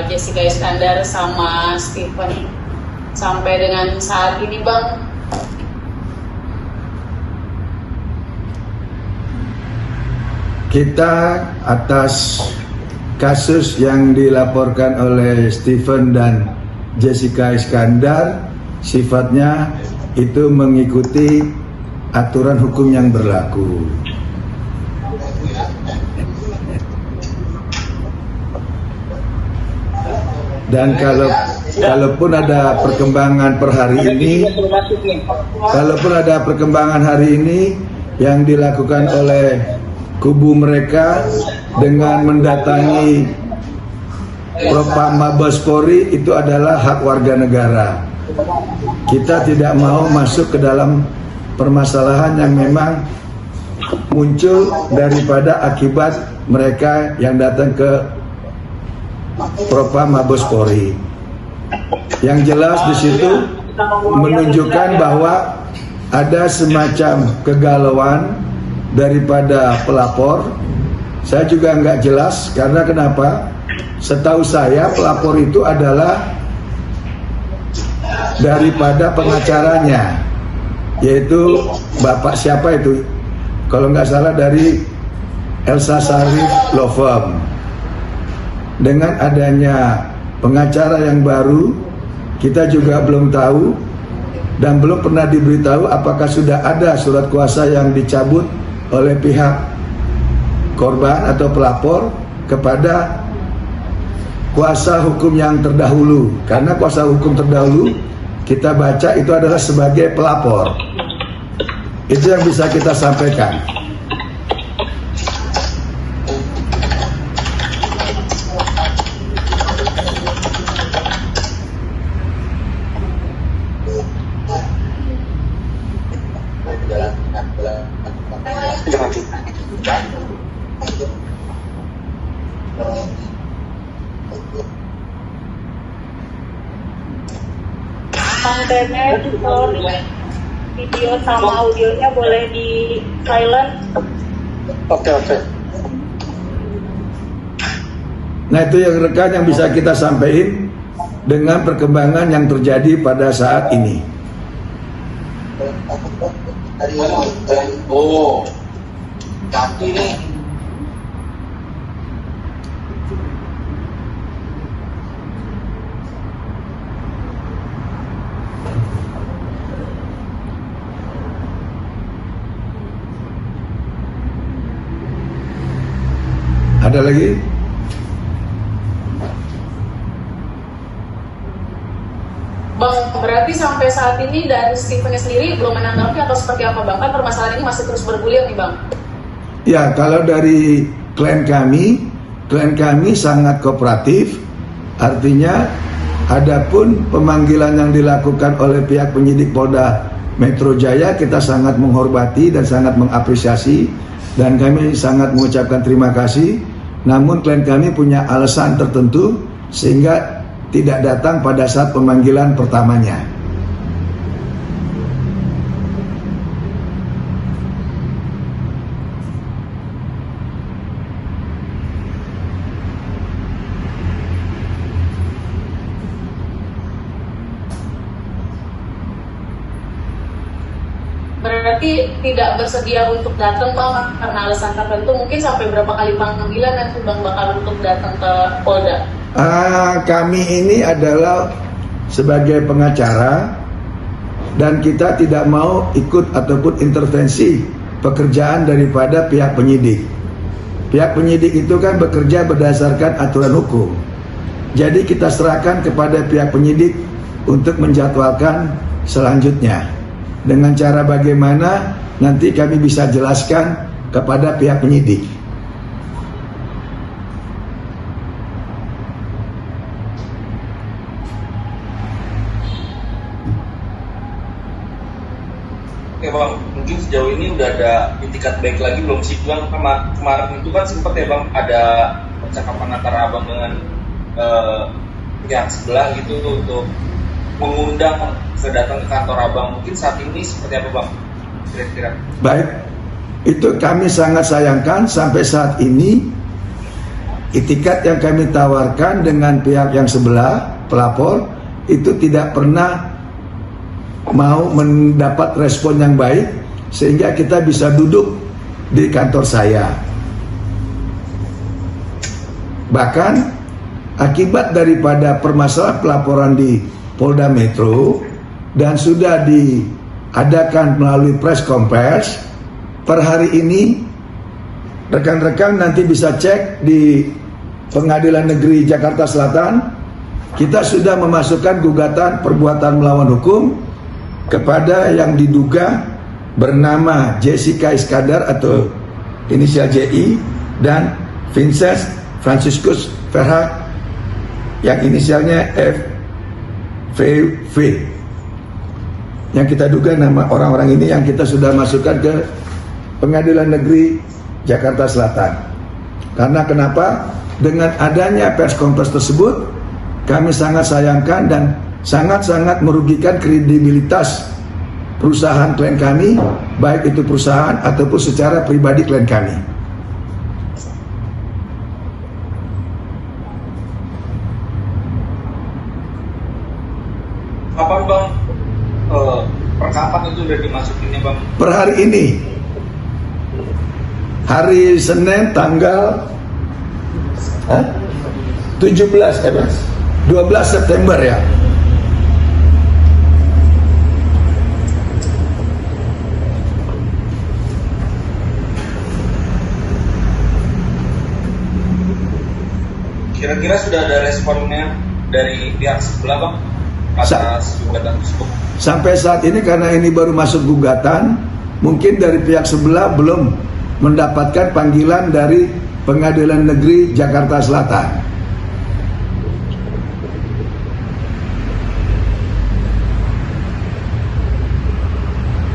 Jessica Iskandar sama Stephen sampai dengan saat ini, Bang? Kita atas kasus yang dilaporkan oleh Stephen dan Jessica Iskandar sifatnya itu mengikuti aturan hukum yang berlaku. Dan kalaupun ada perkembangan per hari ini, yang dilakukan oleh kubu mereka dengan mendatangi Propam Mabes Polri itu adalah hak warga negara. Kita tidak mau masuk ke dalam permasalahan yang memang muncul daripada akibat mereka yang datang ke Propam Mabes Polri. Yang jelas di situ menunjukkan bahwa ada semacam kegalauan daripada pelapor. Saya juga nggak jelas karena kenapa? Setahu saya pelapor itu adalah daripada pengacaranya, yaitu Bapak siapa itu? Kalau nggak salah dari Elsa Sharif Law Firm. Dengan adanya pengacara yang baru, kita juga belum tahu dan belum pernah diberitahu apakah sudah ada surat kuasa yang dicabut oleh pihak korban atau pelapor kepada kuasa hukum yang terdahulu. Karena kuasa hukum terdahulu kita baca itu adalah sebagai pelapor. Itu yang bisa kita sampaikan. Kontennya video sama audionya boleh di silent. Oke. Nah itu yang rekan yang bisa kita sampaikan dengan perkembangan yang terjadi pada saat ini. Oh, tapi nih ada lagi? Bang, berarti sampai saat ini dari Stephen sendiri belum menanggapi atau seperti apa, Bang? Kan permasalahan ini masih terus bergulir nih, Bang. Ya, kalau dari klien kami sangat kooperatif. Artinya, adapun pemanggilan yang dilakukan oleh pihak penyidik Polda Metro Jaya, kita sangat menghormati dan sangat mengapresiasi, dan kami sangat mengucapkan terima kasih. Namun klien kami punya alasan tertentu sehingga tidak datang pada saat pemanggilan pertamanya. Berarti tidak bersedia untuk datang, Bang, karena alasan tertentu. Mungkin sampai berapa kali panggilan nanti Bang bakal untuk datang ke Polda? Kami ini adalah sebagai pengacara dan kita tidak mau ikut ataupun intervensi pekerjaan daripada pihak penyidik. Pihak penyidik itu kan bekerja berdasarkan aturan hukum. Jadi kita serahkan kepada pihak penyidik untuk menjadwalkan selanjutnya. Dengan cara bagaimana nanti kami bisa jelaskan kepada pihak penyidik. Oke Bang, mungkin sejauh ini udah ada itikat baik lagi belum sih Bang? Kemarin itu kan sempat ya Bang ada percakapan antara Abang dengan pihak sebelah gitu untuk mengundang datang ke kantor Abang. Mungkin saat ini seperti apa Bang? Kira-kira. Baik, itu kami sangat sayangkan sampai saat ini itikat yang kami tawarkan dengan pihak yang sebelah, pelapor, itu tidak pernah mau mendapat respon yang baik, sehingga kita bisa duduk di kantor saya. Bahkan akibat daripada permasalahan pelaporan di Polda Metro dan sudah diadakan melalui press conference, per hari ini rekan-rekan nanti bisa cek di Pengadilan Negeri Jakarta Selatan, kita sudah memasukkan gugatan perbuatan melawan hukum kepada yang diduga bernama Jessica Iskandar atau inisial JI dan Vincent Franciscus Verhaak yang inisialnya FVV, yang kita duga nama orang-orang ini yang kita sudah masukkan ke Pengadilan Negeri Jakarta Selatan. Karena kenapa? Dengan adanya pers conference tersebut, kami sangat sayangkan dan sangat-sangat merugikan kredibilitas perusahaan klien kami, baik itu perusahaan ataupun secara pribadi klien kami. Kapan Bang perkapan itu udah dimasukinnya Bang? Per hari ini, hari Senin tanggal 17 12 September ya. Kira-kira sudah ada responnya dari pihak sebelah Bang atas gugatan tersebut? Sampai saat ini karena ini baru masuk gugatan, mungkin dari pihak sebelah belum mendapatkan panggilan dari Pengadilan Negeri Jakarta Selatan.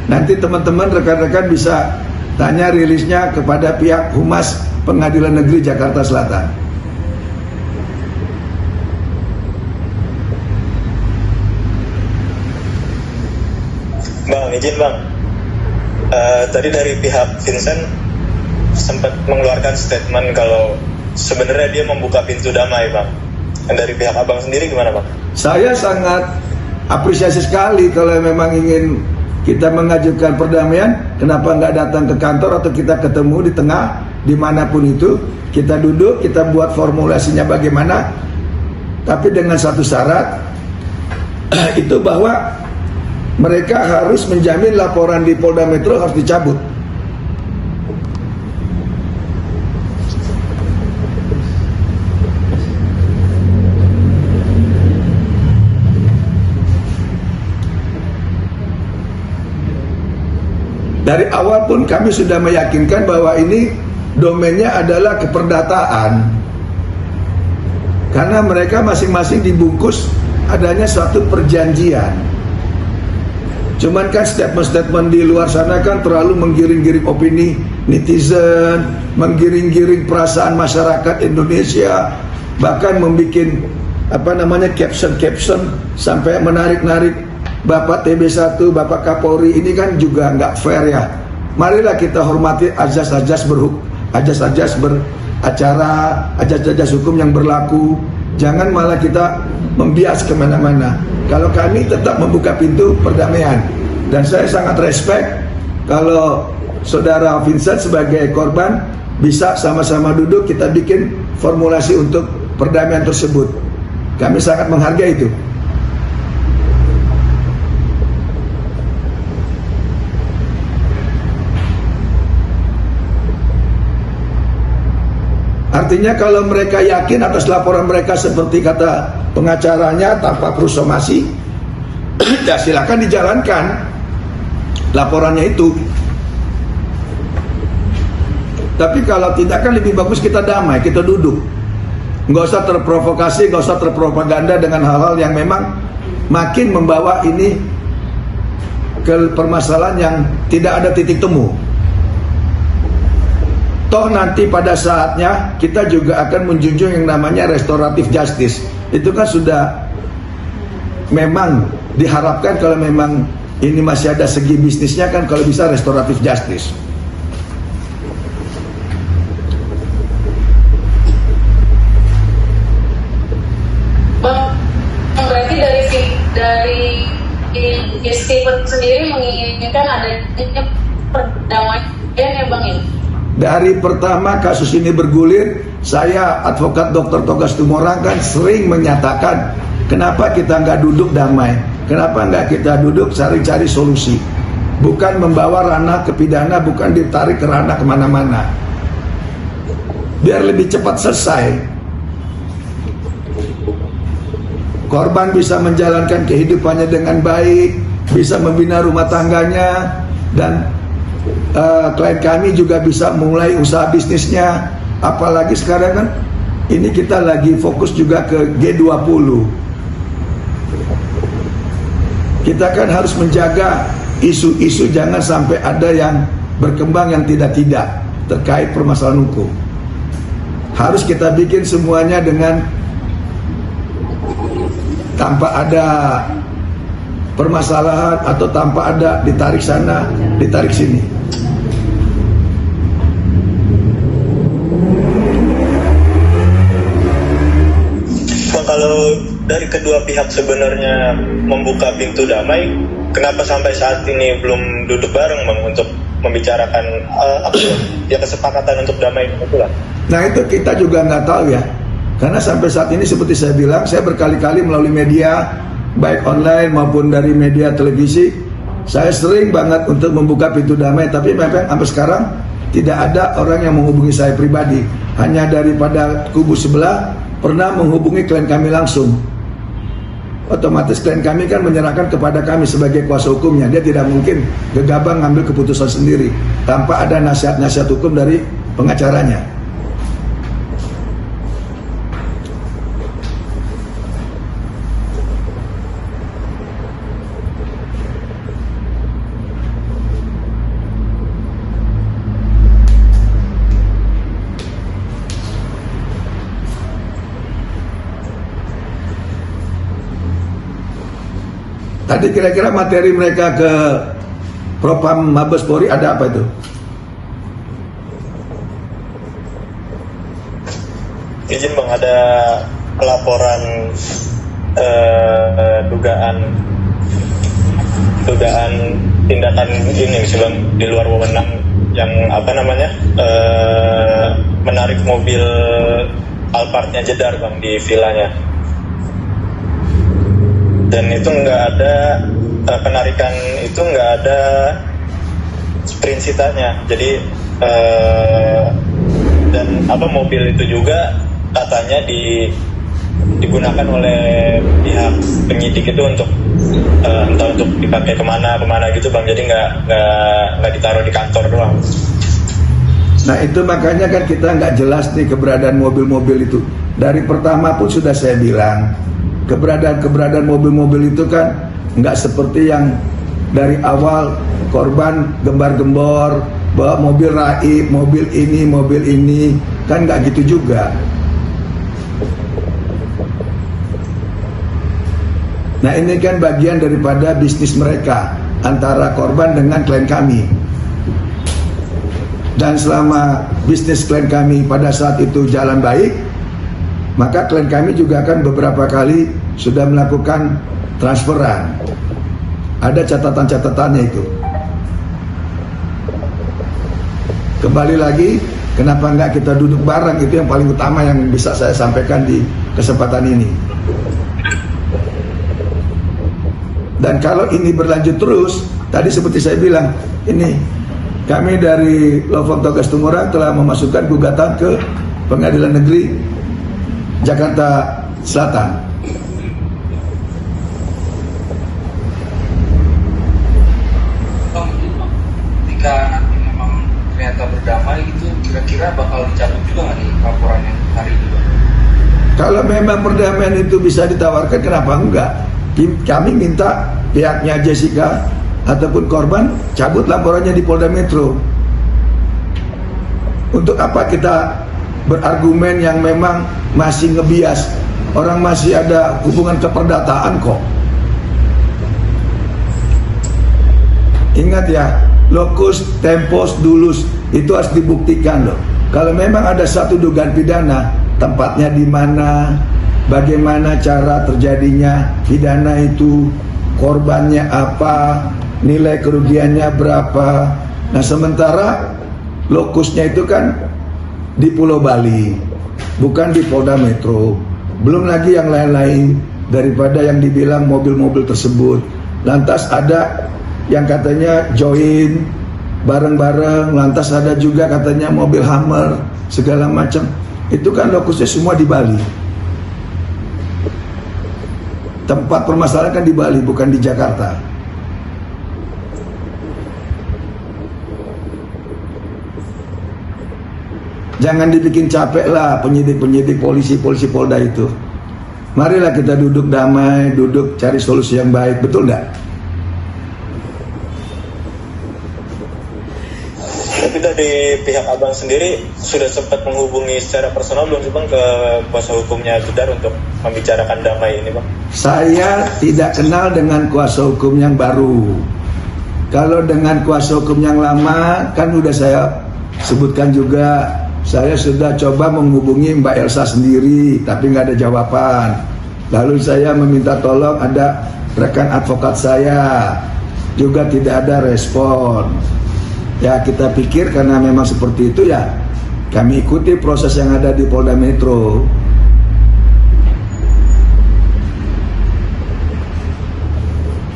Nanti teman-teman rekan-rekan bisa tanya rilisnya kepada pihak Humas Pengadilan Negeri Jakarta Selatan. Bang, izin Bang. Tadi dari pihak Vincent sempat mengeluarkan statement kalau sebenarnya dia membuka pintu damai, Bang. Dan dari pihak Abang sendiri gimana, Bang? Saya sangat apresiasi sekali kalau memang ingin kita mengajukan perdamaian, kenapa nggak datang ke kantor atau kita ketemu di tengah, dimanapun itu, kita duduk, kita buat formulasinya bagaimana, tapi dengan satu syarat, itu bahwa mereka harus menjamin laporan di Polda Metro harus dicabut. Dari awal pun kami sudah meyakinkan bahwa ini domainnya adalah keperdataan. Karena mereka masing-masing dibungkus adanya suatu perjanjian. Cuman kan statement-statement di luar sana kan terlalu menggiring-giring opini netizen, menggiring-giring perasaan masyarakat Indonesia, bahkan membuat caption-caption sampai menarik-narik Bapak TB1, Bapak Kapolri, ini kan juga nggak fair ya. Marilah kita hormati azas-azas beracara, azas-azas hukum yang berlaku. Jangan malah kita membias kemana-mana. Kalau kami tetap membuka pintu perdamaian, dan saya sangat respect kalau saudara Vincent sebagai korban bisa sama-sama duduk kita bikin formulasi untuk perdamaian tersebut. Kami sangat menghargai itu. Artinya kalau mereka yakin atas laporan mereka seperti kata pengacaranya tanpa perlu somasi, ya silakan dijalankan laporannya itu. Tapi kalau tidak kan lebih bagus kita damai, kita duduk. Nggak usah terprovokasi, nggak usah terpropaganda dengan hal-hal yang memang makin membawa ini ke permasalahan yang tidak ada titik temu. Toh nanti pada saatnya kita juga akan menjunjung yang namanya restoratif justice. Itu kan sudah memang diharapkan kalau memang ini masih ada segi bisnisnya kan kalau bisa restoratif justice. Stephen sendiri menginginkan adanya perdamaian ya Bang ya? Dari pertama kasus ini bergulir, saya advokat Dr. Togas Tumorang kan sering menyatakan, kenapa kita nggak duduk damai, kenapa nggak kita duduk cari-cari solusi, bukan membawa ranah ke pidana, bukan ditarik ke ranah kemana-mana, biar lebih cepat selesai. Korban bisa menjalankan kehidupannya dengan baik, bisa membina rumah tangganya, dan klien kami juga bisa mulai usaha bisnisnya. Apalagi sekarang kan ini kita lagi fokus juga ke G20. Kita kan harus menjaga isu-isu, jangan sampai ada yang berkembang yang tidak-tidak terkait permasalahan hukum. Harus kita bikin semuanya dengan tanpa ada permasalahan atau tanpa ada ditarik sana, ditarik sini. Bang, kalau dari kedua pihak sebenarnya membuka pintu damai, kenapa sampai saat ini belum duduk bareng Bang untuk membicarakan kesepakatan untuk damai itu lah? Nah itu kita juga nggak tahu ya, karena sampai saat ini seperti saya bilang, saya berkali-kali melalui media baik online maupun dari media televisi, saya sering banget untuk membuka pintu damai, tapi memang sampai sekarang tidak ada orang yang menghubungi saya pribadi. Hanya daripada kubu sebelah pernah menghubungi klien kami langsung. Otomatis klien kami kan menyerahkan kepada kami sebagai kuasa hukumnya. Dia tidak mungkin gegabah ngambil keputusan sendiri tanpa ada nasihat-nasihat hukum dari pengacaranya. Tadi kira-kira materi mereka ke Propam Mabes Polri ada apa itu? Izin Bang, ada laporan dugaan tindakan ini sih Bang, di luar wewenang yang menarik mobil Alphardnya Jedar Bang di vilanya. Dan itu nggak ada penarikan, itu nggak ada prinsipnya. Jadi dan mobil itu juga katanya digunakan oleh pihak penyidik itu untuk entah untuk dipakai kemana gitu Bang. Jadi nggak ditaruh di kantor doang. Nah itu makanya kan kita nggak jelas nih keberadaan mobil-mobil itu. Dari pertama pun sudah saya bilang, keberadaan mobil-mobil itu kan nggak seperti yang dari awal korban gembar-gembor bahwa mobil raib, mobil ini, kan nggak gitu juga. Nah ini kan bagian daripada bisnis mereka antara korban dengan klien kami. Dan selama bisnis klien kami pada saat itu jalan baik, maka klien kami juga akan beberapa kali sudah melakukan transferan. Ada catatan-catatannya itu. Kembali lagi, kenapa nggak kita duduk bareng, itu yang paling utama yang bisa saya sampaikan di kesempatan ini. Dan kalau ini berlanjut terus, tadi seperti saya bilang, ini kami dari Law Firm Togas Tumorang telah memasukkan gugatan ke Pengadilan Negeri Jakarta Selatan. Ketika nanti memang ternyata berdamai gitu, kira-kira bakal dicabut juga nggak nih laporannya hari ini? Kalau memang perdamaian itu bisa ditawarkan, kenapa enggak? Kami minta pihaknya Jessica ataupun korban cabut laporannya di Polda Metro. Untuk apa kita berargumen yang memang masih ngebias? Orang masih ada hubungan keperdataan kok. Ingat ya, locus tempus dulus itu harus dibuktikan loh. Kalau memang ada satu dugaan pidana, tempatnya di mana, bagaimana cara terjadinya pidana itu, korbannya apa, nilai kerugiannya berapa. Nah sementara lokusnya itu kan di Pulau Bali, bukan di Polda Metro. Belum lagi yang lain-lain daripada yang dibilang mobil-mobil tersebut. Lantas ada yang katanya join bareng-bareng, lantas ada juga katanya mobil Hummer segala macam. Itu kan lokusnya semua di Bali. Tempat permasalahan kan di Bali, bukan di Jakarta. Jangan dibikin capek lah penyidik-penyidik, polisi-polisi Polda itu. Marilah kita duduk damai, duduk cari solusi yang baik, betul nggak? Tapi dari pihak abang sendiri sudah sempat menghubungi secara personal belum sih bang ke kuasa hukumnya Jedar untuk membicarakan damai ini bang? Saya tidak kenal dengan kuasa hukum yang baru. Kalau dengan kuasa hukum yang lama kan udah saya sebutkan juga. Saya sudah coba menghubungi Mbak Elsa sendiri, tapi nggak ada jawaban. Lalu saya meminta tolong ada rekan advokat saya, juga tidak ada respon. Ya kita pikir karena memang seperti itu ya, kami ikuti proses yang ada di Polda Metro.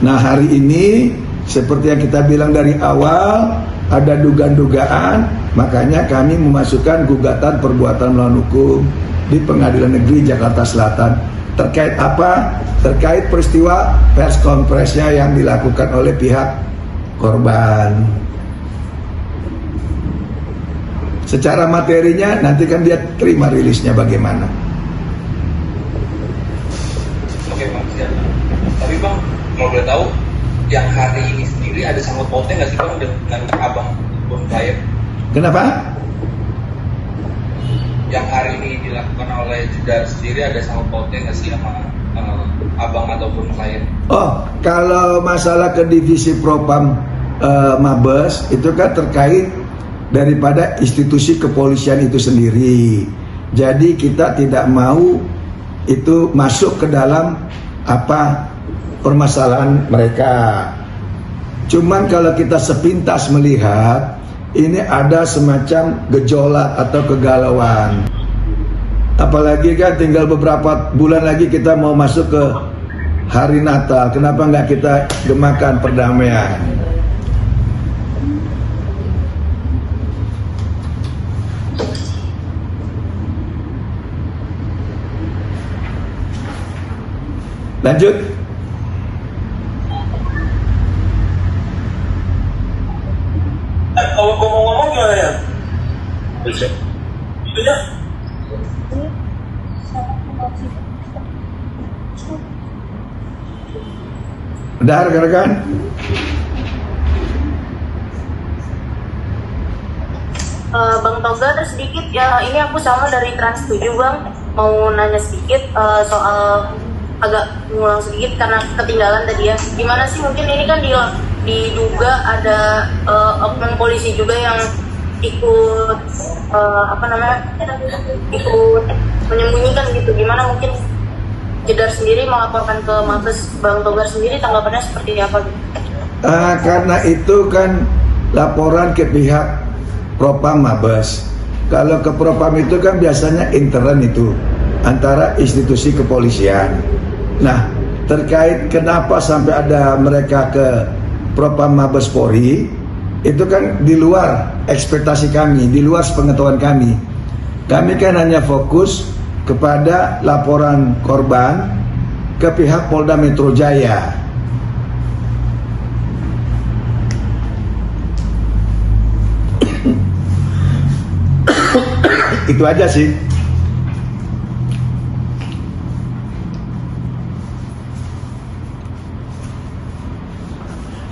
Nah hari ini seperti yang kita bilang dari awal, ada dugaan-dugaan, makanya kami memasukkan gugatan perbuatan melawan hukum di Pengadilan Negeri Jakarta Selatan. Terkait apa? Terkait peristiwa pers konferensinya yang dilakukan oleh pihak korban. Secara materinya nanti kan dia terima rilisnya bagaimana. Oke bang, siap. Tapi bang, mau boleh tahu yang hari ini sendiri ada sangkut pautnya nggak sih bang dengan abang pun klien? Kenapa? Yang hari ini dilakukan oleh Jedar sendiri ada sangkut pautnya nggak sih sama abang ataupun klien? Oh, kalau masalah ke divisi Propam Mabes itu kan terkait daripada institusi kepolisian itu sendiri. Jadi kita tidak mau itu masuk ke dalam apa permasalahan mereka. Cuman kalau kita sepintas melihat ini ada semacam gejolak atau kegalauan. Apalagi kan tinggal beberapa bulan lagi kita mau masuk ke hari Natal. Kenapa nggak kita gemakan perdamaian? Lanjut. Kalau gue mau ngomong gimana ya? Bisa. Itu ya? Udah rekan-rekan? Bang Toga sedikit ya, ini aku sama dari Trans 7 Bang, mau nanya sedikit soal agak ngulang sedikit karena ketinggalan tadi ya. Gimana sih mungkin ini kan diduga ada oknum polisi juga yang ikut ikut menyembunyikan gitu. Gimana mungkin Jedar sendiri melaporkan ke Mabes, Bang Togar sendiri tanggapannya seperti apa gitu? Karena itu kan laporan ke pihak Propam Mabes. Kalau ke Propam itu kan biasanya intern itu antara institusi kepolisian. Nah, terkait kenapa sampai ada mereka ke Propam Mabes Polri, itu kan di luar ekspektasi kami, di luar sepengetahuan kami. Kami kan hanya fokus kepada laporan korban ke pihak Polda Metro Jaya. Itu aja sih.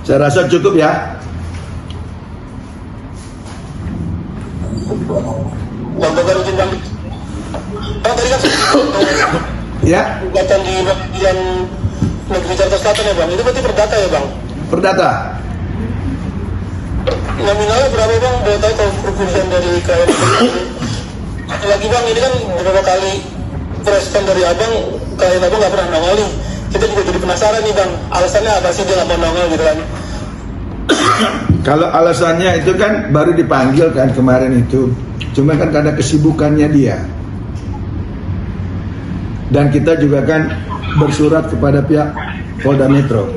Saya rasa cukup ya. Bang Togar izin bang. Bang tadi kan Ya, gugatan di Pengadilan Negeri Jakarta Selatan ya bang. Itu berarti perdata ya bang? perdata. Nominalnya berapa bang? Boleh tahu kalau kerugian dari klien? Satu lagi bang, ini kan beberapa kali respon dari abang, klien abang nggak pernah nongoli. kita juga jadi penasaran nih bang, alasannya apa sih dia nggak mau nongol gitu kan? Kalau alasannya itu kan baru dipanggil kan kemarin itu, cuma kan karena kesibukannya dia. Dan kita juga kan bersurat kepada pihak Polda Metro.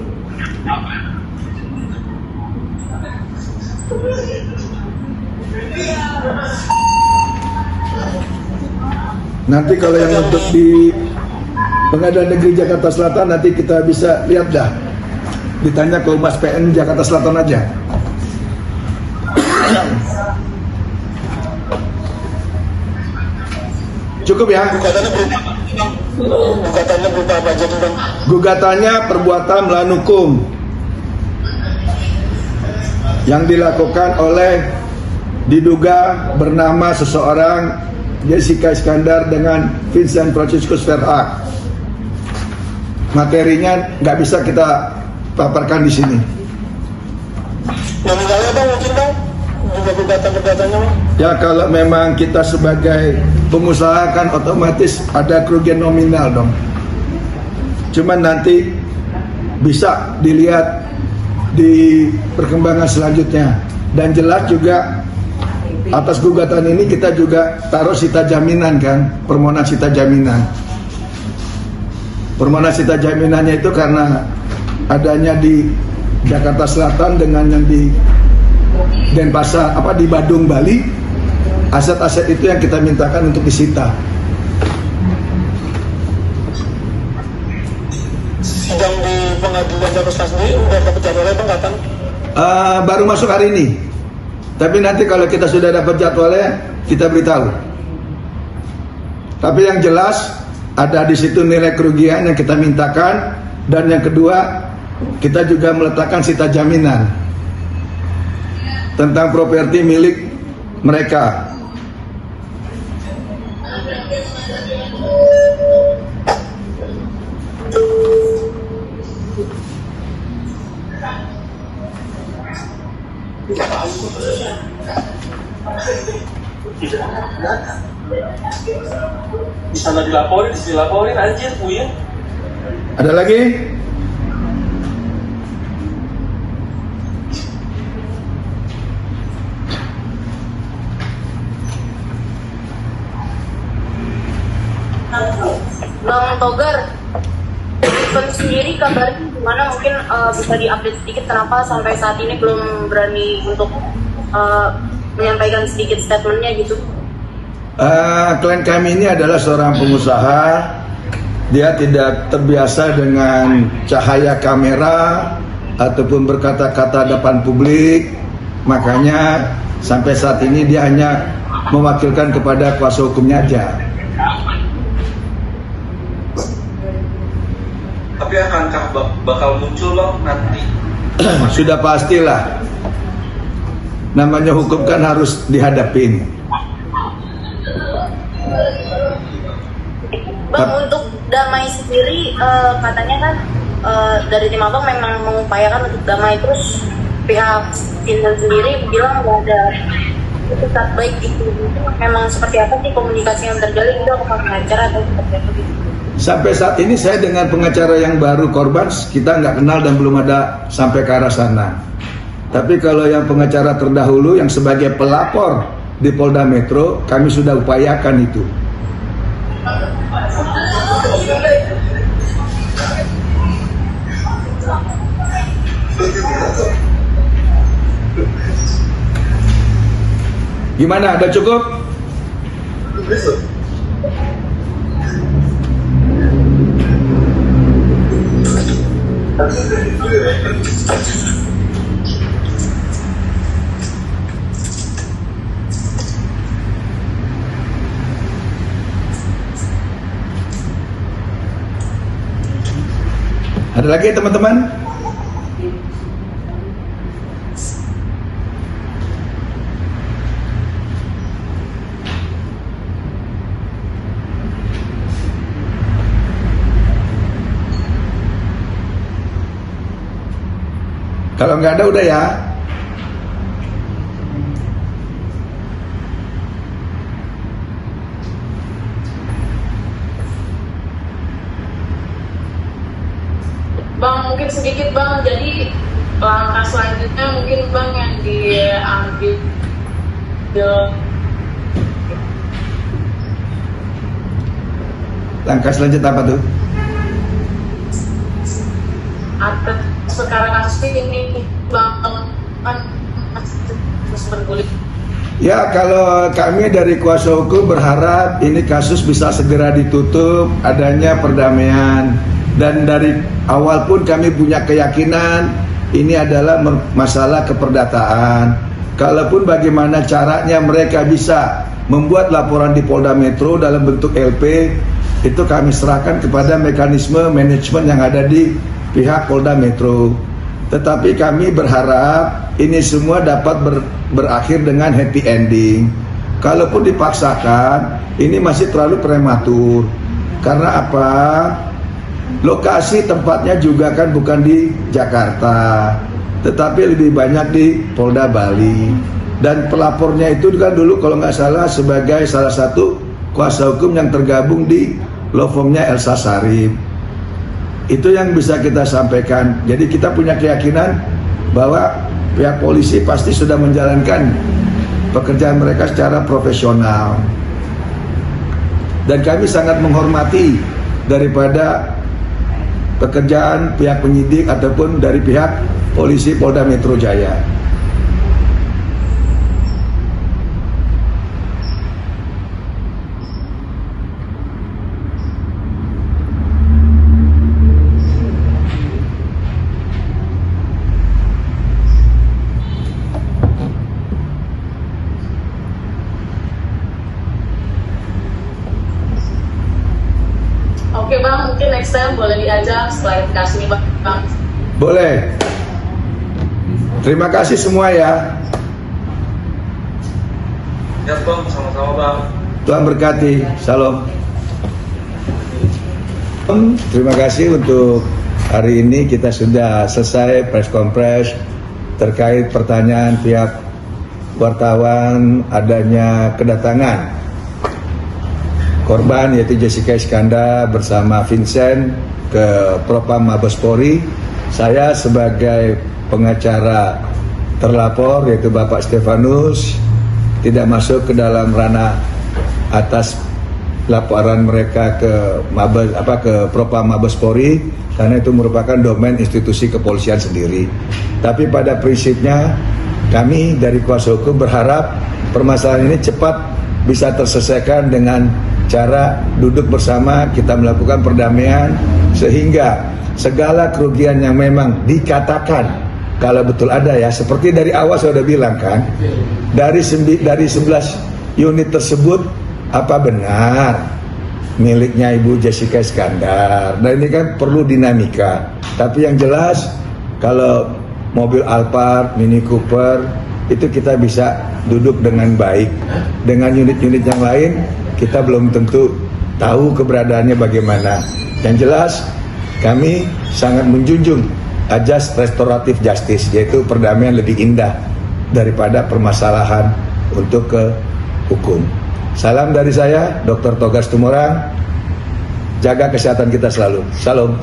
Nanti kalau yang untuk di Pengadilan Negeri Jakarta Selatan nanti kita bisa lihat dah. Ditanya ke Humas PN Jakarta Selatan aja. Cukup ya? Gugatannya berupa apa aja tuh bang? Gugatannya perbuatan melawan hukum yang dilakukan oleh diduga bernama seseorang Jessica Iskandar dengan Vincent Franciscus Verhaak. Materinya nggak bisa kita paparkan di sini. Nominalnya bang mungkin bang? Juga gugatan-gugatannya bang? Ya kalau memang kita sebagai pengusaha kan otomatis ada kerugian nominal dong. Cuman nanti bisa dilihat di perkembangan selanjutnya. Dan jelas juga atas gugatan ini kita juga taruh sita jaminan kan, permohonan sita jaminan. Permohonan sita jaminannya itu karena adanya di Jakarta Selatan dengan yang di Denpasar, di Badung, Bali, aset-aset itu yang kita mintakan untuk disita. Sidang di Pengadilan Jakarta sendiri udah dapat jadwalnya bang kapan? Baru masuk hari ini. Tapi nanti kalau kita sudah dapat jadwalnya, kita beritahu. Tapi yang jelas ada di situ nilai kerugian yang kita mintakan, dan yang kedua kita juga meletakkan sita jaminan tentang properti milik mereka. Di sana dilaporin, di sini dilaporin, anjir, puyeng. Ada lagi? Bang Togar, Bang sendiri kabarnya gimana? Mungkin bisa diupdate sedikit kenapa sampai saat ini belum berani untuk menyampaikan sedikit statementnya gitu? Klien kami ini adalah seorang pengusaha. Dia tidak terbiasa dengan cahaya kamera ataupun berkata-kata depan publik. Makanya sampai saat ini dia hanya mewakilkan kepada kuasa hukumnya aja. Tapi akankah bakal muncul bang nanti? Sudah pastilah. Namanya hukum kan harus dihadapin. Bang, untuk damai sendiri katanya kan dari tim abang memang mengupayakan untuk damai, terus pihak Vincent sendiri bilang bahwa ada etikat baik itu. Memang seperti apa sih komunikasi yang terjalin itu, apakah pengacara atau seperti apa gitu? Sampai saat ini saya dengan pengacara yang baru korban, kita nggak kenal dan belum ada sampai ke arah sana. Tapi kalau yang pengacara terdahulu yang sebagai pelapor di Polda Metro, kami sudah upayakan itu. Gimana? Ada cukup? Ada lagi teman-teman? Kalau nggak ada udah ya. mungkin sedikit Bang, jadi langkah selanjutnya mungkin Bang yang diambil Langkah selanjutnya apa tuh? atas sekarang kasus ini Bang kan terus bergulir. Ya, kalau kami dari kuasa hukum berharap ini kasus bisa segera ditutup, adanya perdamaian. Dan dari awal pun kami punya keyakinan ini adalah masalah keperdataan. Kalaupun bagaimana caranya mereka bisa membuat laporan di Polda Metro dalam bentuk LP, itu kami serahkan kepada mekanisme manajemen yang ada di pihak Polda Metro. Tetapi kami berharap ini semua dapat berakhir dengan happy ending. Kalaupun dipaksakan, ini masih terlalu prematur. Karena apa? Lokasi tempatnya juga kan bukan di Jakarta, tetapi lebih banyak di Polda Bali. Dan pelapornya itu kan dulu kalau nggak salah sebagai salah satu kuasa hukum yang tergabung di law firm-nya Elsa Sharif. Itu yang bisa kita sampaikan. Jadi kita punya keyakinan bahwa pihak polisi pasti sudah menjalankan pekerjaan mereka secara profesional. Dan kami sangat menghormati daripada pekerjaan pihak penyidik ataupun dari pihak polisi Polda Metro Jaya. Oke Bang, mungkin next time boleh diajak setelah kasih nih Bang. Boleh. Terima kasih semua ya. Ya Bang, sama-sama Bang. Tuhan berkati. Salam. Terima kasih untuk hari ini kita sudah selesai press conference terkait pertanyaan pihak wartawan adanya kedatangan korban yaitu Jessica Iskandar bersama Vincent ke Propam Mabes Polri. Saya sebagai pengacara terlapor yaitu Bapak Stefanus tidak masuk ke dalam ranah atas laporan mereka ke Propam Mabes Polri karena itu merupakan domain institusi kepolisian sendiri. Tapi pada prinsipnya kami dari kuasa hukum berharap permasalahan ini cepat bisa terselesaikan dengan cara duduk bersama, kita melakukan perdamaian sehingga segala kerugian yang memang dikatakan kalau betul ada ya, seperti dari awal saya sudah bilang kan, dari 11 unit tersebut apa benar miliknya Ibu Jessica Iskandar. Nah ini kan perlu dinamika. Tapi yang jelas kalau mobil Alphard, Mini Cooper itu kita bisa duduk dengan baik. Dengan unit-unit yang lain kita belum tentu tahu keberadaannya bagaimana. Yang jelas kami sangat menjunjung ajas restoratif justice, yaitu perdamaian lebih indah daripada permasalahan untuk ke hukum. Salam dari saya, Dr. Togas Tumorang. Jaga kesehatan kita selalu. Salam.